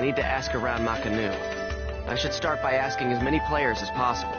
I need to ask around Makanu. I should start by asking as many players as possible.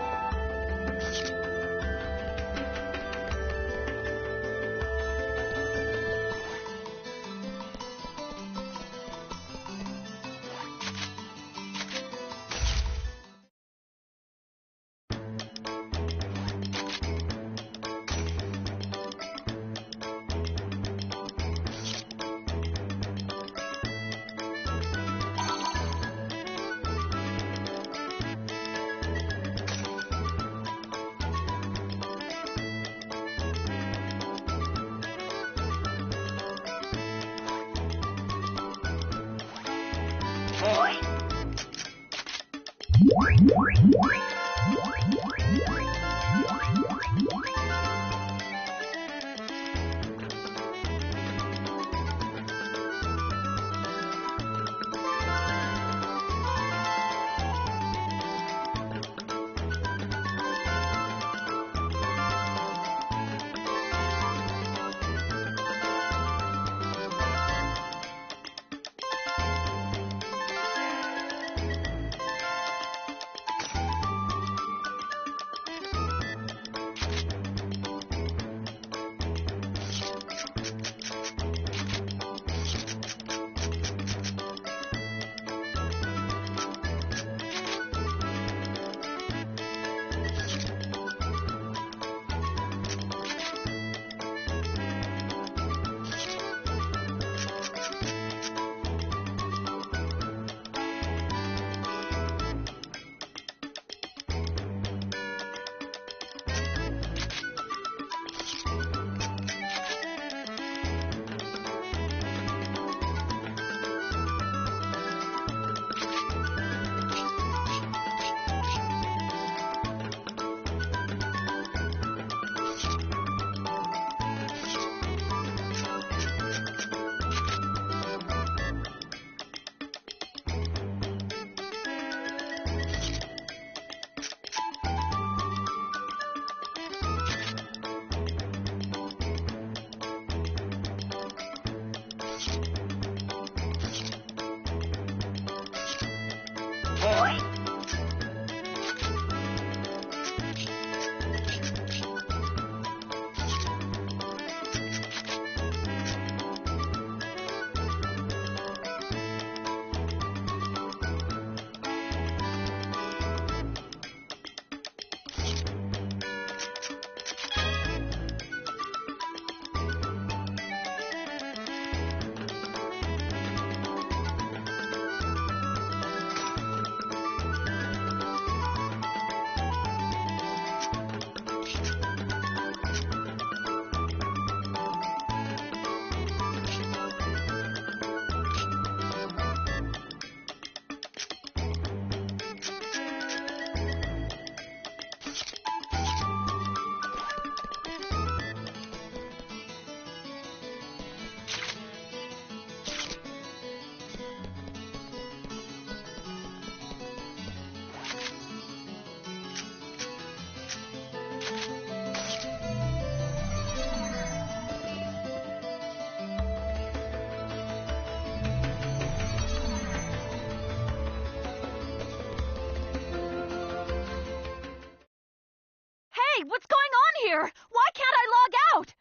What's going on here? Why can't I log out?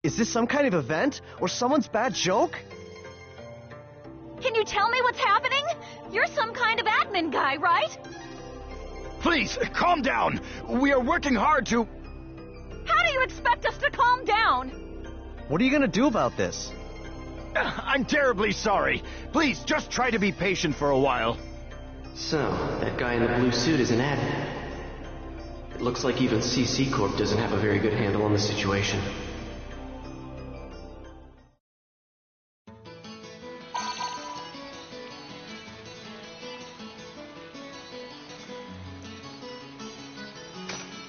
Is this some kind of event? Or someone's bad joke? Can you tell me what's happening? You're some kind of admin guy, right? Please, calm down. We are working hard to... How do you expect us to calm down? What are you gonna do about this? I'm terribly sorry. Please, just try to be patient for a while. So, that guy in the blue suit is an admin. It looks like even CC Corp doesn't have a very good handle on the situation.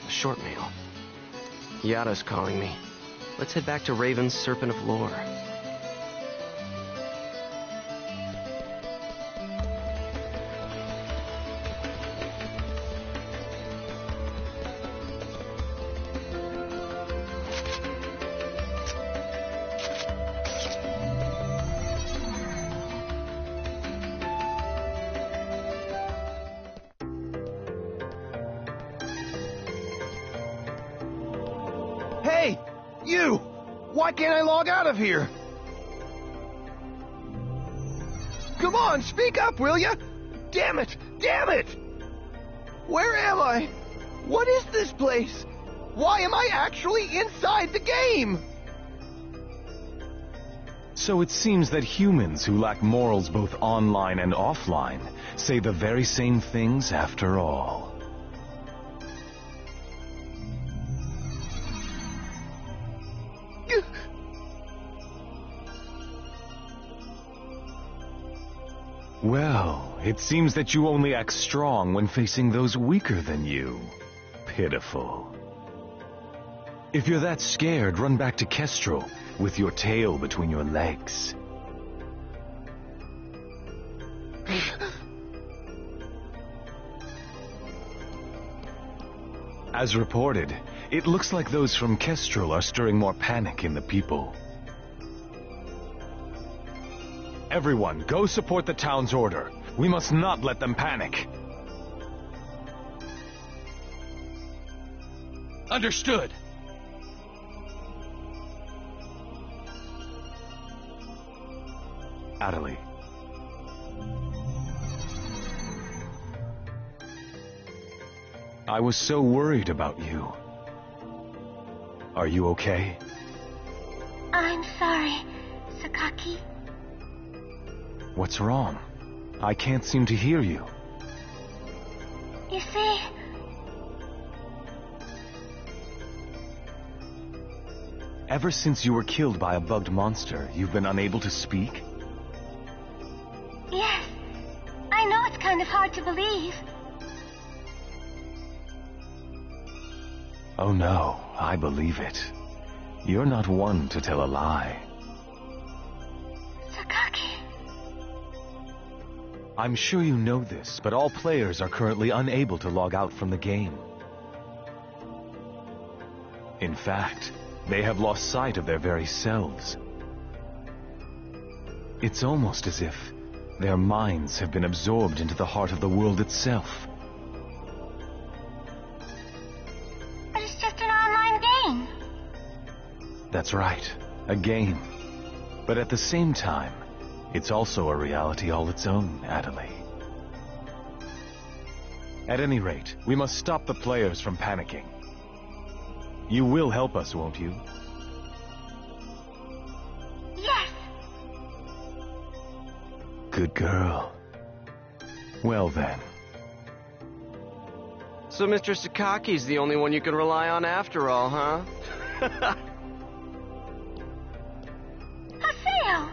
A short mail. Yada's calling me. Let's head back to Raven's Serpent of Lore. Hey! You! Why can't I log out of here? Come on, speak up, will ya? Damn it! Damn it! Where am I? What is this place? Why am I actually inside the game? So it seems that humans who lack morals both online and offline say the very same things after all. Well, it seems that you only act strong when facing those weaker than you. Pitiful. If you're that scared, run back to Kestrel with your tail between your legs. As reported, it looks like those from Kestrel are stirring more panic in the people. Everyone, go support the town's order. We must not let them panic. Understood. Adelie. I was so worried about you. Are you okay? I'm sorry, Sakaki. What's wrong? I can't seem to hear you. You see, Ever since you were killed by a bugged monster, you've been unable to speak? yes, I know it's kind of hard to believe. Oh no, I believe it. You're not one to tell a lie. Sakaki. I'm sure you know this, but all players are currently unable to log out from the game. In fact, they have lost sight of their very selves. It's almost as if their minds have been absorbed into the heart of the world itself. But it's just an online game. That's right, a game. But at the same time, it's also a reality all its own, Adelie. At any rate, we must stop the players from panicking. You will help us, won't you? Yes. Good girl. Well then. So Mr. Sakaki's the only one you can rely on after all, huh? Haseo!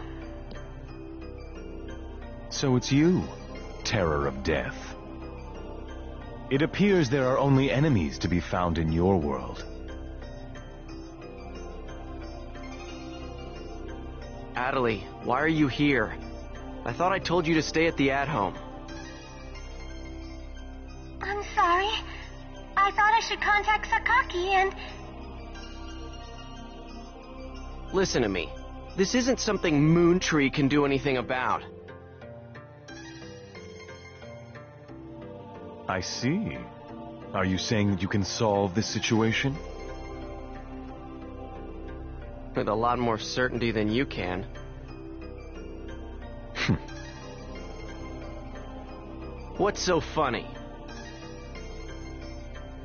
So it's you, Terror of Death. It appears there are only enemies to be found in your world. Adelie, why are you here? I thought I told you to stay at the at-home. I'm sorry. I thought I should contact Sakaki and... Listen to me. This isn't something Moontree can do anything about. I see. Are you saying that you can solve this situation? With a lot more certainty than you can. What's so funny?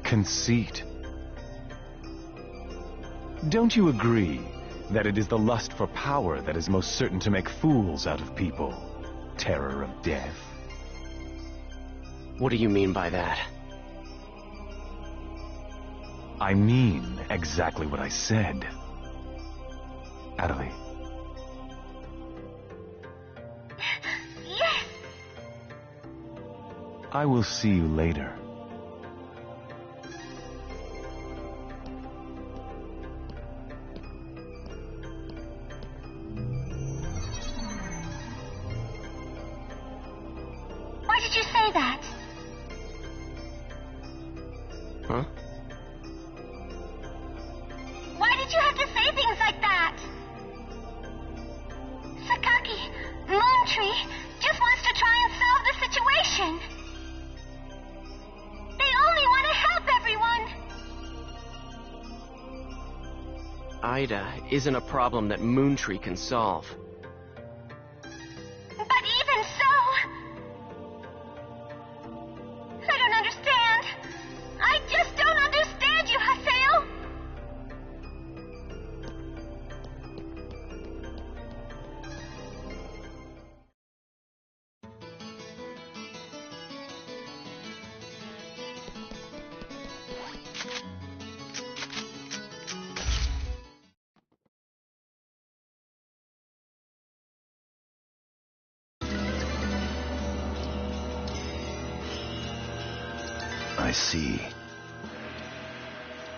Conceit. Don't you agree that it is the lust for power that is most certain to make fools out of people? Terror of Death. What do you mean by that? I mean exactly what I said. Adelie. Yes! I will see you later. Why did you say that? Huh? Why did you have to say things like that? Sakaki, Moontree just wants to try and solve the situation. They only want to help everyone. Ida isn't a problem that Moontree can solve. But even so... I don't understand. I just don't understand you, Haseo! I see.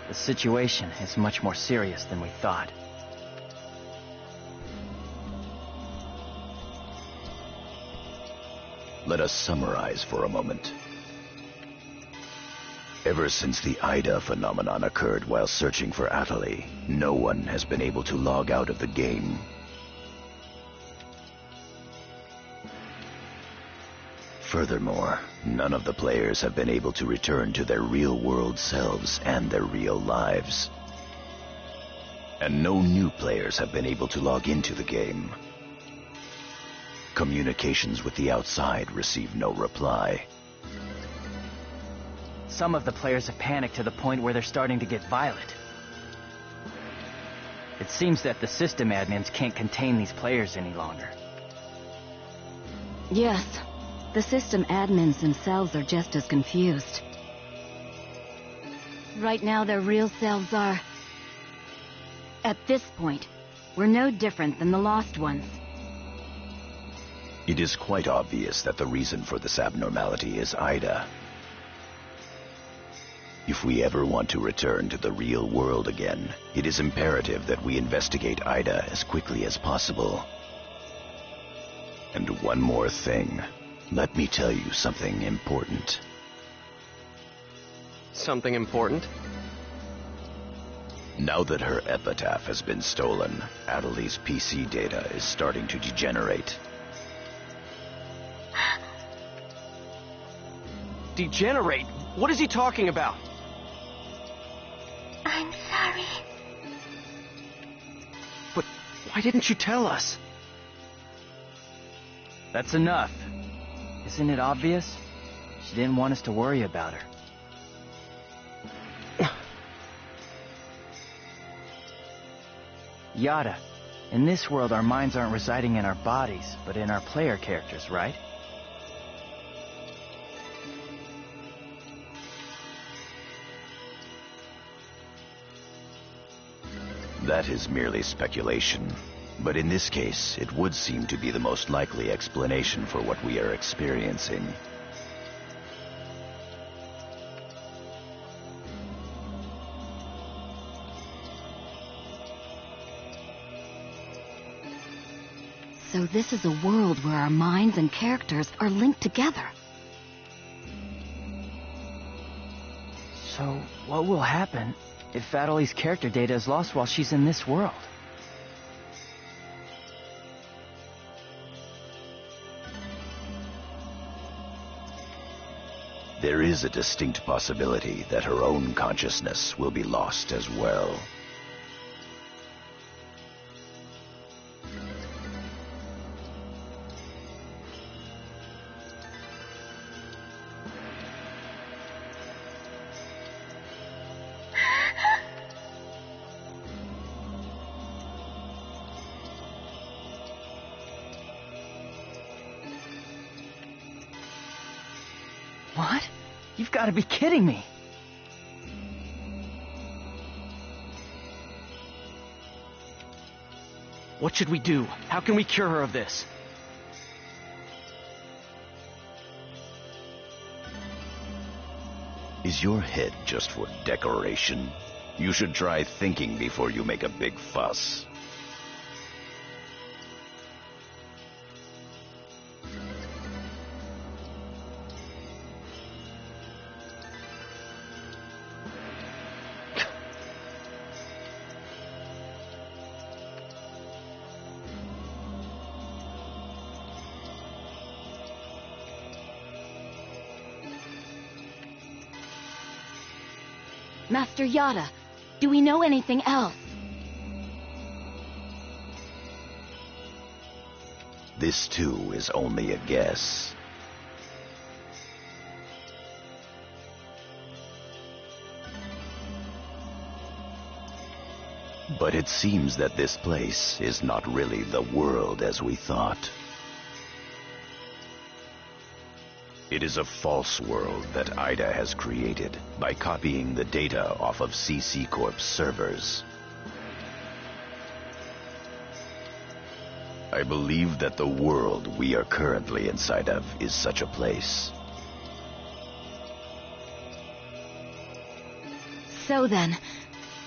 The situation is much more serious than we thought. Let us summarize for a moment. Ever since the Ida phenomenon occurred while searching for Atali, no one has been able to log out of the game. Furthermore, none of the players have been able to return to their real-world selves and their real lives. And no new players have been able to log into the game. Communications with the outside receive no reply. Some of the players have panicked to the point where they're starting to get violent. It seems that the system admins can't contain these players any longer. Yes. The system admins themselves are just as confused. Right now, their real selves are... At this point, we're no different than the lost ones. It is quite obvious that the reason for this abnormality is Ida. If we ever want to return to the real world again, it is imperative that we investigate Ida as quickly as possible. And one more thing. Let me tell you something important. Something important? Now that her epitaph has been stolen, Atali's PC data is starting to degenerate. Degenerate? What is he talking about? I'm sorry. But why didn't you tell us? That's enough. Isn't it obvious? She didn't want us to worry about her. Yada, in this world our minds aren't residing in our bodies, but in our player characters, right? That is merely speculation. But in this case, it would seem to be the most likely explanation for what we are experiencing. So this is a world where our minds and characters are linked together. So, what will happen if Atali's character data is lost while she's in this world? There is a distinct possibility that her own consciousness will be lost as well. What? You've got to be kidding me! What should we do? How can we cure her of this? Is your head just for decoration? You should try thinking before you make a big fuss. Master Yada, do we know anything else? This too is only a guess. But it seems that this place is not really the world as we thought. It is a false world that Ida has created by copying the data off of CC Corp's servers. I believe that the world we are currently inside of is such a place. So then,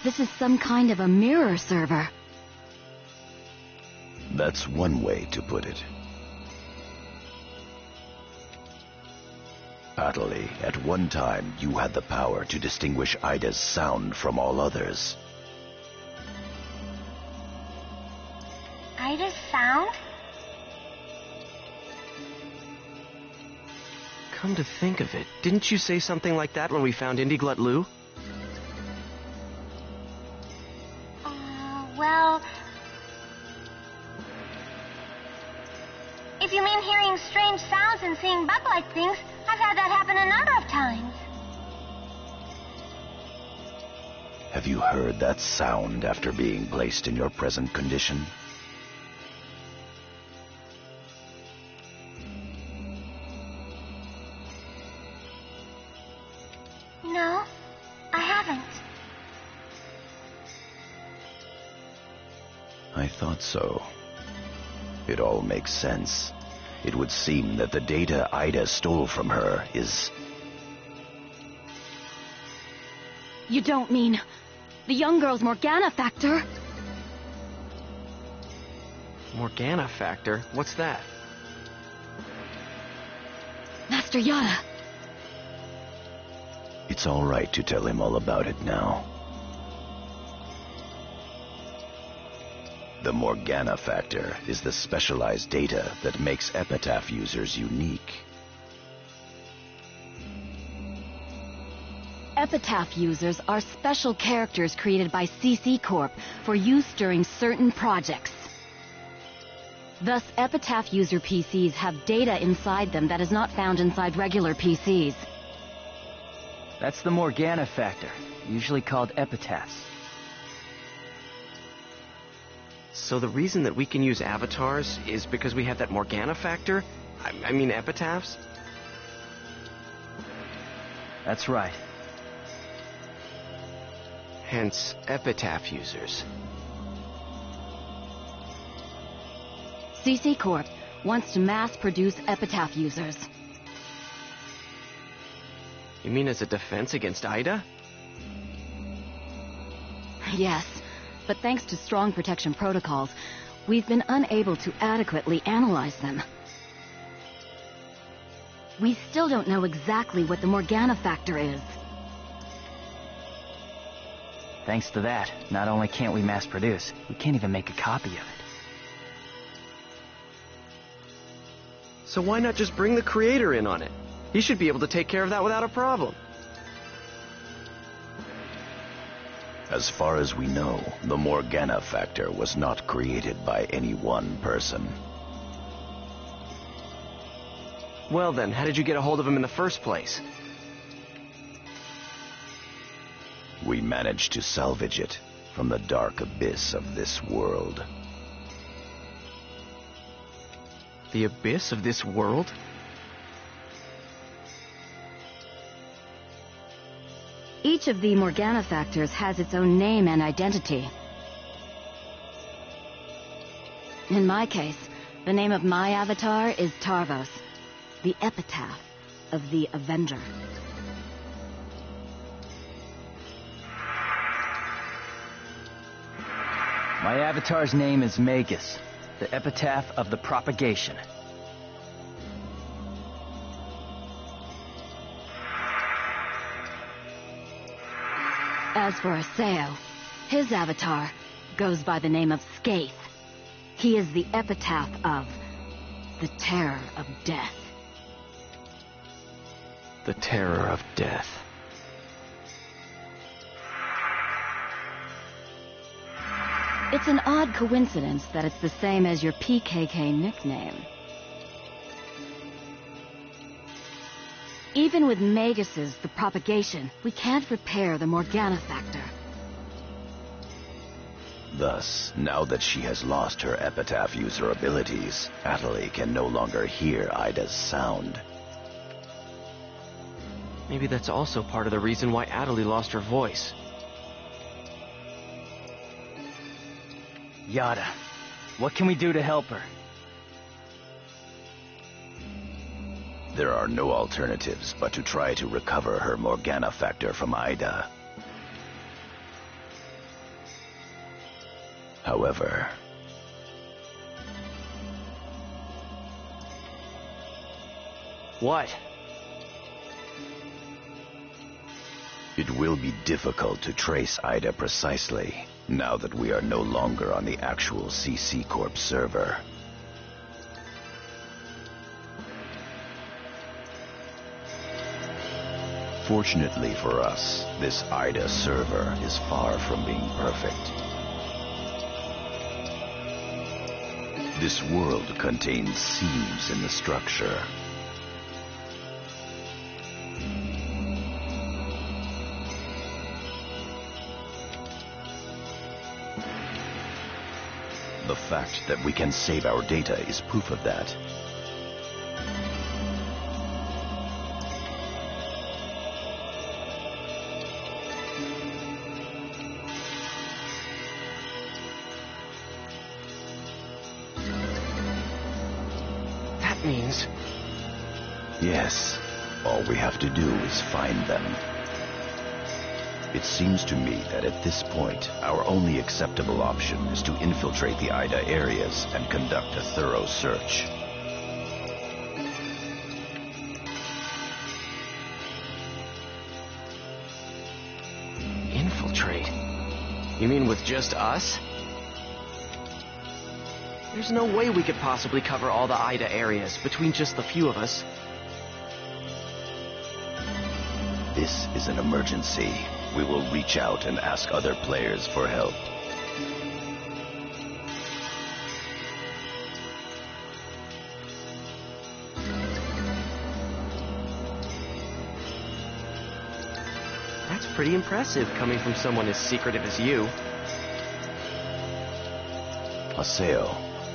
this is some kind of a mirror server. That's one way to put it. Atali, at one time you had the power to distinguish Ida's sound from all others. Ida's sound? Come to think of it, didn't you say something like that when we found ichgo0023's? Well... If you mean hearing strange sounds and seeing bug-like things, I've had that happen a number of times. Have you heard that sound after being placed in your present condition? No, I haven't. I thought so. It all makes sense. It would seem that the data Ida stole from her is... You don't mean the young girl's Morgana factor? Morgana factor? What's that? Master Yada. It's all right to tell him all about it now. The Morgana factor is the specialized data that makes Epitaph users unique. Epitaph users are special characters created by CC Corp for use during certain projects. Thus, Epitaph user PCs have data inside them that is not found inside regular PCs. That's the Morgana factor, usually called epitaphs. So the reason that we can use avatars is because we have that Morgana factor? I mean epitaphs? That's right. Hence, epitaph users. CC Corp wants to mass-produce epitaph users. You mean as a defense against Ida? Yes, but thanks to strong protection protocols, we've been unable to adequately analyze them. We still don't know exactly what the Morgana factor is. Thanks to that, not only can't we mass produce, we can't even make a copy of it. So why not just bring the creator in on it? He should be able to take care of that without a problem. As far as we know, the Morgana factor was not created by any one person. Well then, how did you get a hold of him in the first place? We managed to salvage it from the dark abyss of this world. The abyss of this world? Each of the Morgana factors has its own name and identity. In my case, the name of my avatar is Tarvos, the epitaph of the Avenger. My avatar's name is Magus, the epitaph of the propagation. As for Aseo, his avatar goes by the name of Skaith. He is the epitaph of the Terror of Death. The Terror of Death. It's an odd coincidence that it's the same as your PKK nickname. Even with Magus's, the propagation, we can't repair the Morgana factor. Thus, now that she has lost her epitaph user abilities, Atali can no longer hear Ida's sound. Maybe that's also part of the reason why Atali lost her voice. Yada, what can we do to help her? There are no alternatives but to try to recover her Morgana factor from Ida. However... What? It will be difficult to trace Ida precisely, now that we are no longer on the actual CC Corp server. Fortunately for us, this Ida server is far from being perfect. This world contains seams in the structure. The fact that we can save our data is proof of that. That means... Yes, all we have to do is find them. It seems to me that at this point, our only acceptable option is to infiltrate the Ida areas and conduct a thorough search. Infiltrate? You mean with just us? There's no way we could possibly cover all the Ida areas between just the few of us. This is an emergency. We will reach out and ask other players for help. That's pretty impressive coming from someone as secretive as you. Haseo,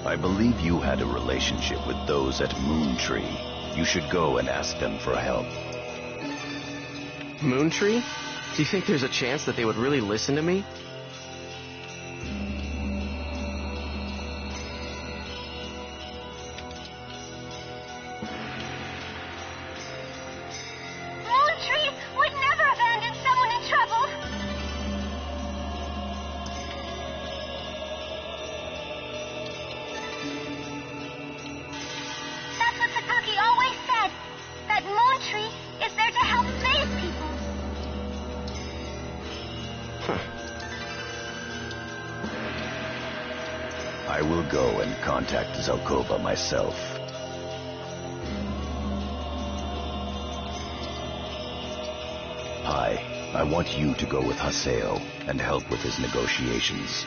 I believe you had a relationship with those at Moontree. You should go and ask them for help. Moontree? Do you think there's a chance that they would really listen to me? Moontree would never abandon someone in trouble. That's what Sakaki always said, that Moontree is there to help save people. I will go and contact Zelkova myself. Pai, I want you to go with Haseo and help with his negotiations.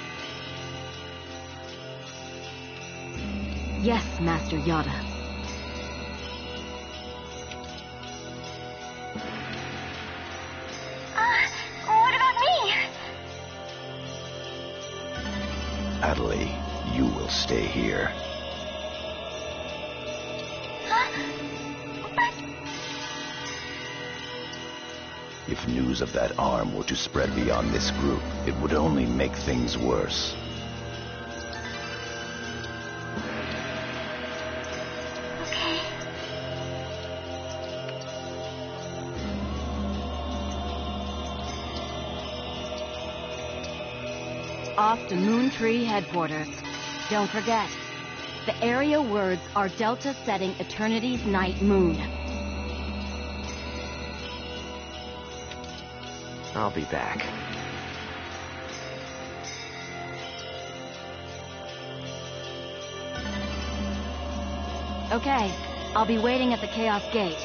Yes, Master Yada. What about me? Atali, you will stay here. But If news of that arm were to spread beyond this group, it would only make things worse. okay. Off to Moontree headquarters. Don't forget, the area words are Delta setting Eternity's Night Moon. I'll be back. Okay, I'll be waiting at the Chaos Gate.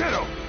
Get him!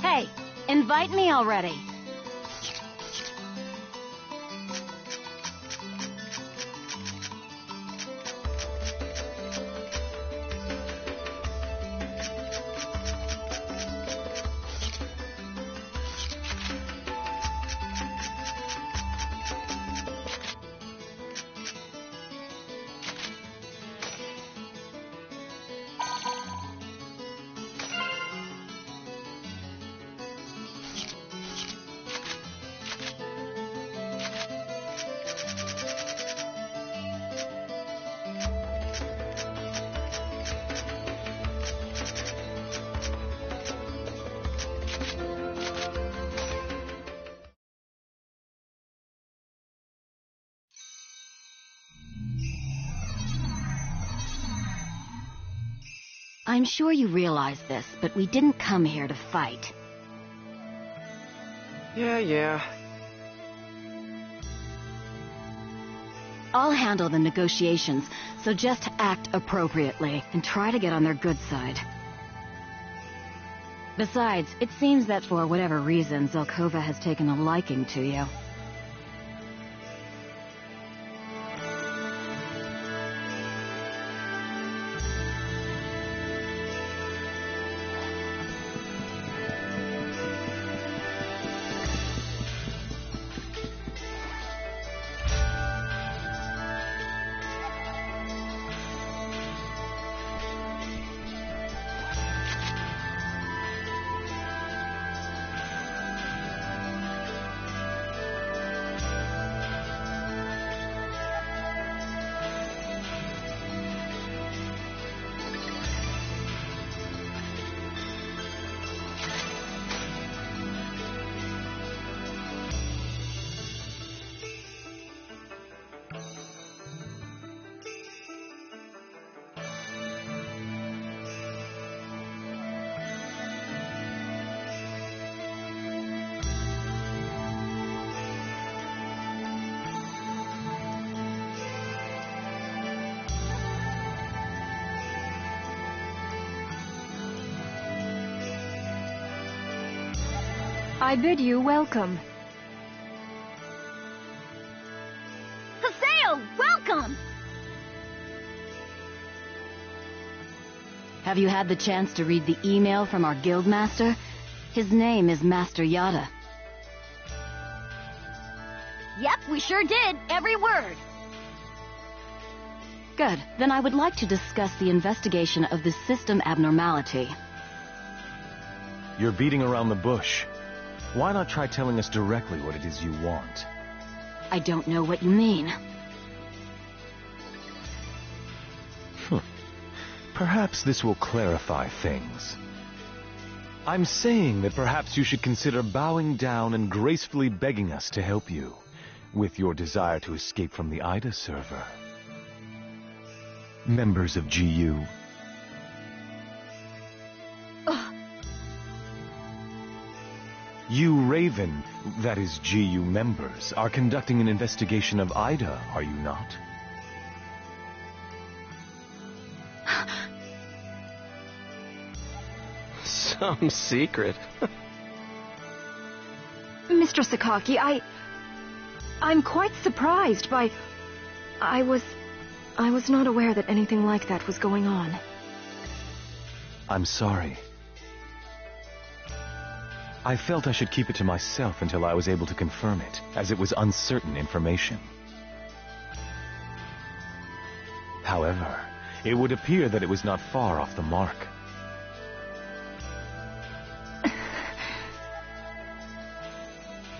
Hey, invite me already. I'm sure you realize this, but we didn't come here to fight. Yeah. I'll handle the negotiations, so just act appropriately and try to get on their good side. Besides, it seems that for whatever reason, Zelkova has taken a liking to you. I bid you welcome. Haseo, welcome! Have you had the chance to read the email from our guildmaster? His name is Master Yada. Yep, we sure did. Every word. Good. Then I would like to discuss the investigation of this system abnormality. You're beating around the bush. Why not try telling us directly what it is you want? I don't know what you mean. Perhaps this will clarify things. I'm saying that perhaps you should consider bowing down and gracefully begging us to help you with your desire to escape from the Ida server. Members of GU. You Raven, that is GU members, are conducting an investigation of Ida, are you not? Some secret. Mr. Sakaki, I'm quite surprised by... I was not aware that anything like that was going on. I'm sorry. I felt I should keep it to myself until I was able to confirm it, as it was uncertain information. However, it would appear that it was not far off the mark.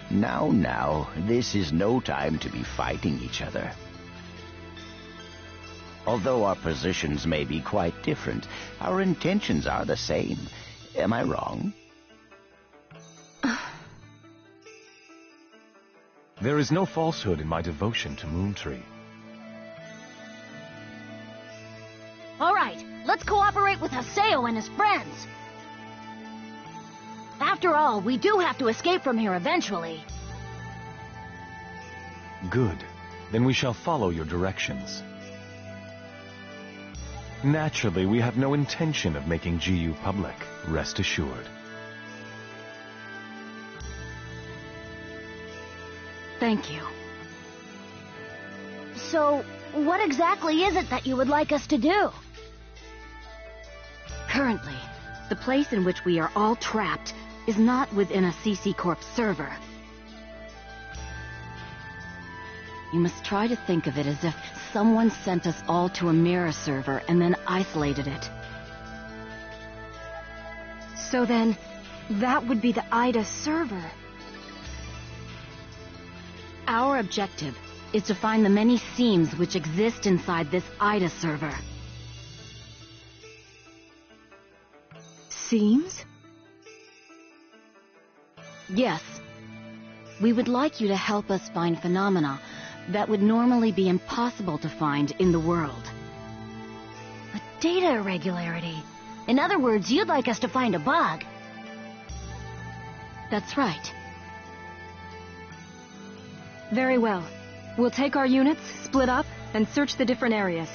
Now, this is no time to be fighting each other. Although our positions may be quite different, our intentions are the same. Am I wrong? There is no falsehood in my devotion to Moontree. All right, let's cooperate with Haseo and his friends. After all, we do have to escape from here eventually. Good. Then we shall follow your directions. Naturally, we have no intention of making GU public, rest assured. Thank you. So, what exactly is it that you would like us to do? Currently, the place in which we are all trapped is not within a CC Corp server. You must try to think of it as if someone sent us all to a mirror server and then isolated it. So then, that would be the Ida server. Our objective is to find the many seams which exist inside this Ida server. Seams? Yes. We would like you to help us find phenomena that would normally be impossible to find in the world. A data irregularity. In other words, you'd like us to find a bug. That's right. Very well. We'll take our units, split up, and search the different areas.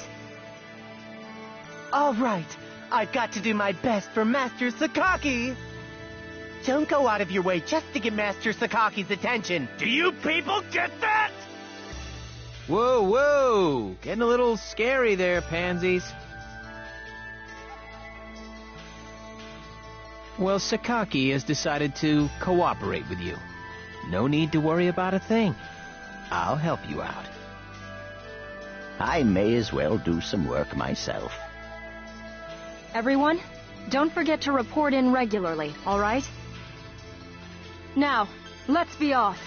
All right, I've got to do my best for Master Sakaki. Don't go out of your way just to get Master Sakaki's attention. Do you people get that? Whoa, whoa! Getting a little scary there, pansies. Well, Sakaki has decided to cooperate with you. No need to worry about a thing. I'll help you out. I may as well do some work myself. Everyone, don't forget to report in regularly, all right? Now, let's be off.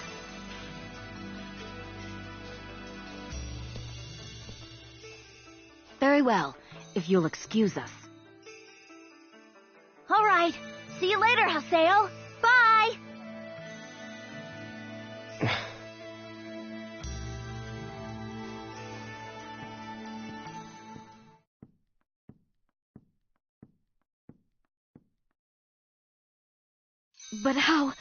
Very well, if you'll excuse us. All right. See you later, Haseo. Bye! But how...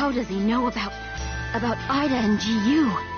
How does he know about Ida and GU?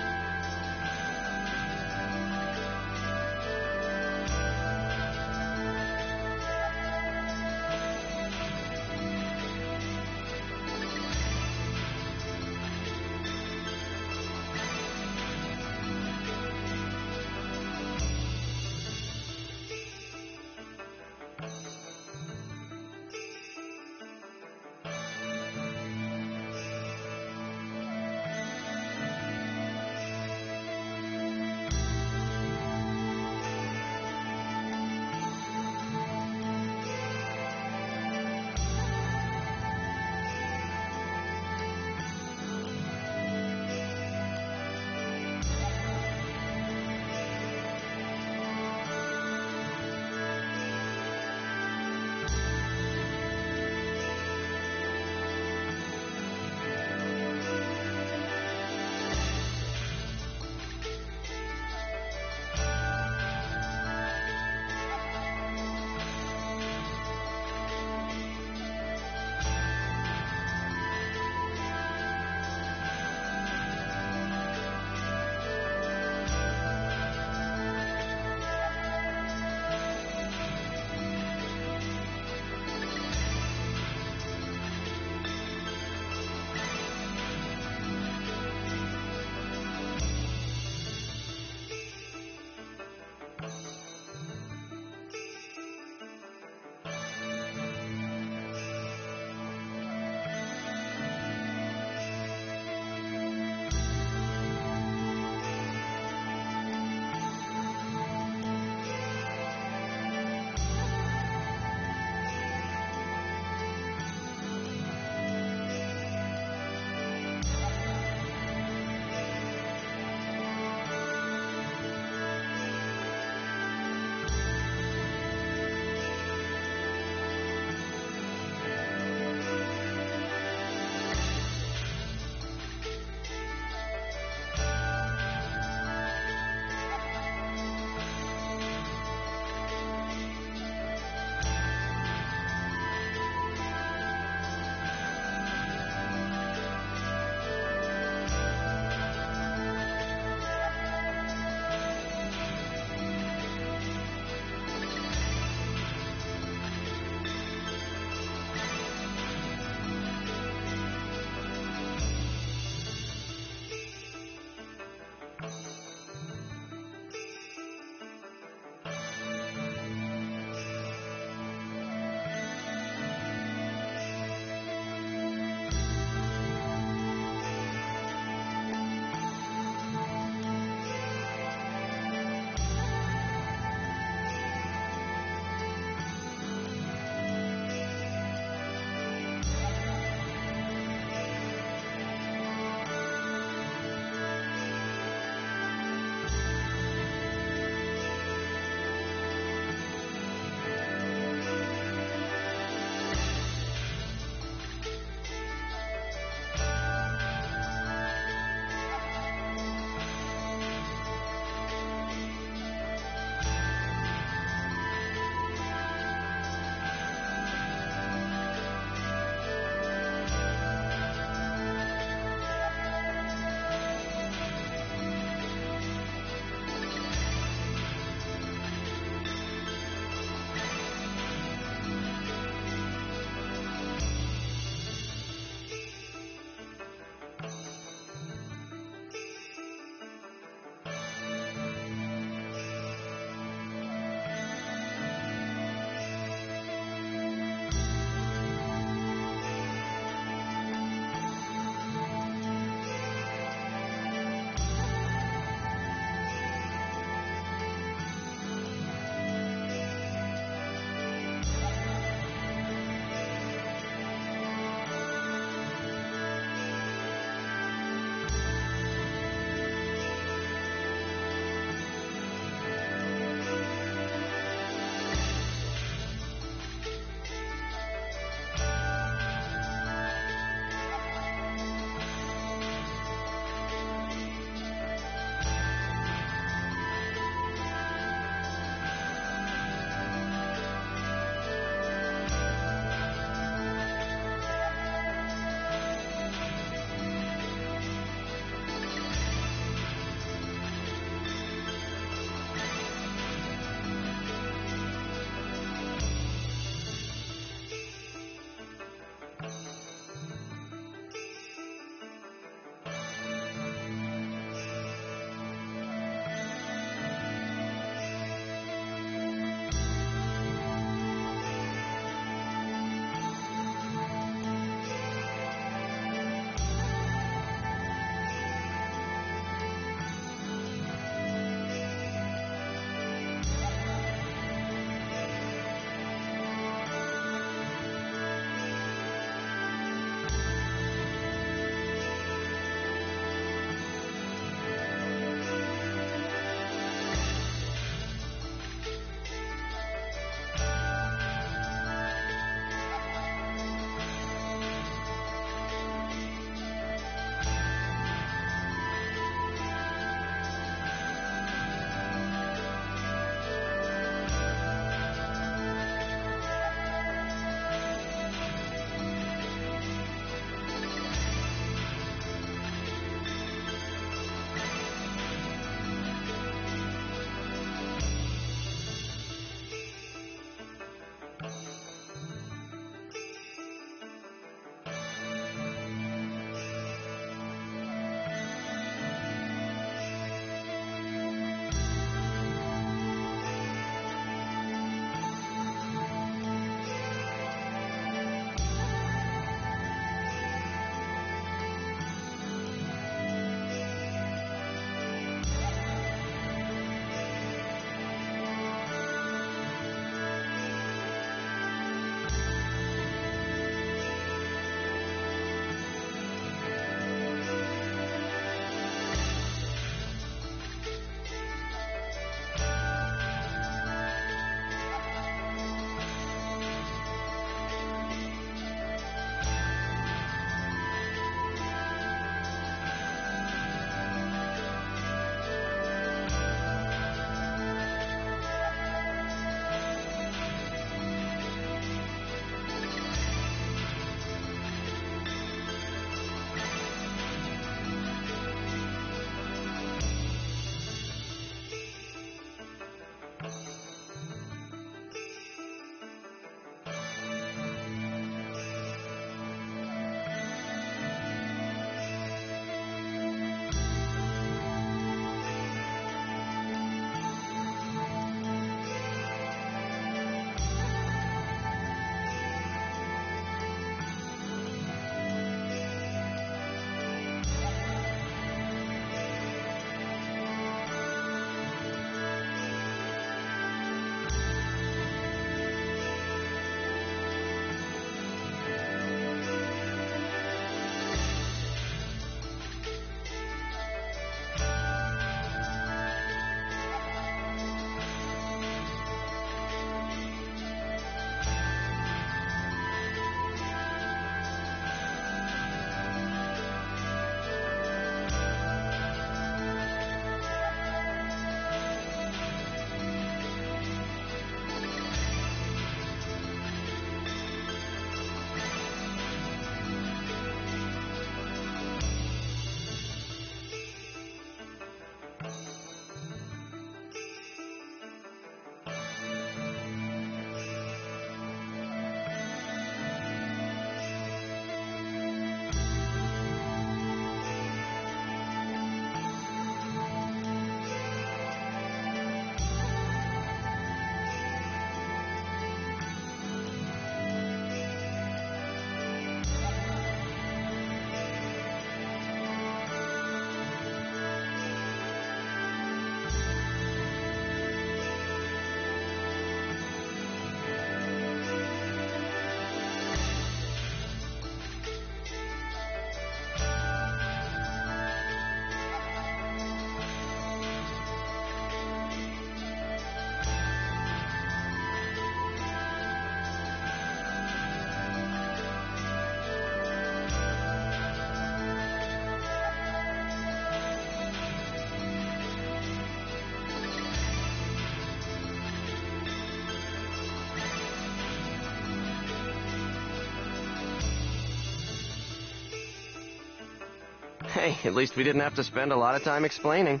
Hey, at least we didn't have to spend a lot of time explaining.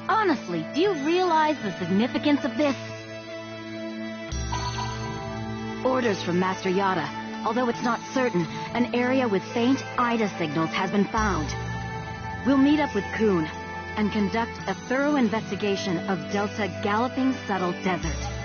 Honestly, do you realize the significance of this? Orders from Master Yada. Although it's not certain, an area with faint IDA signals has been found. We'll meet up with Kuhn and conduct a thorough investigation of Delta Galloping Subtle Desert.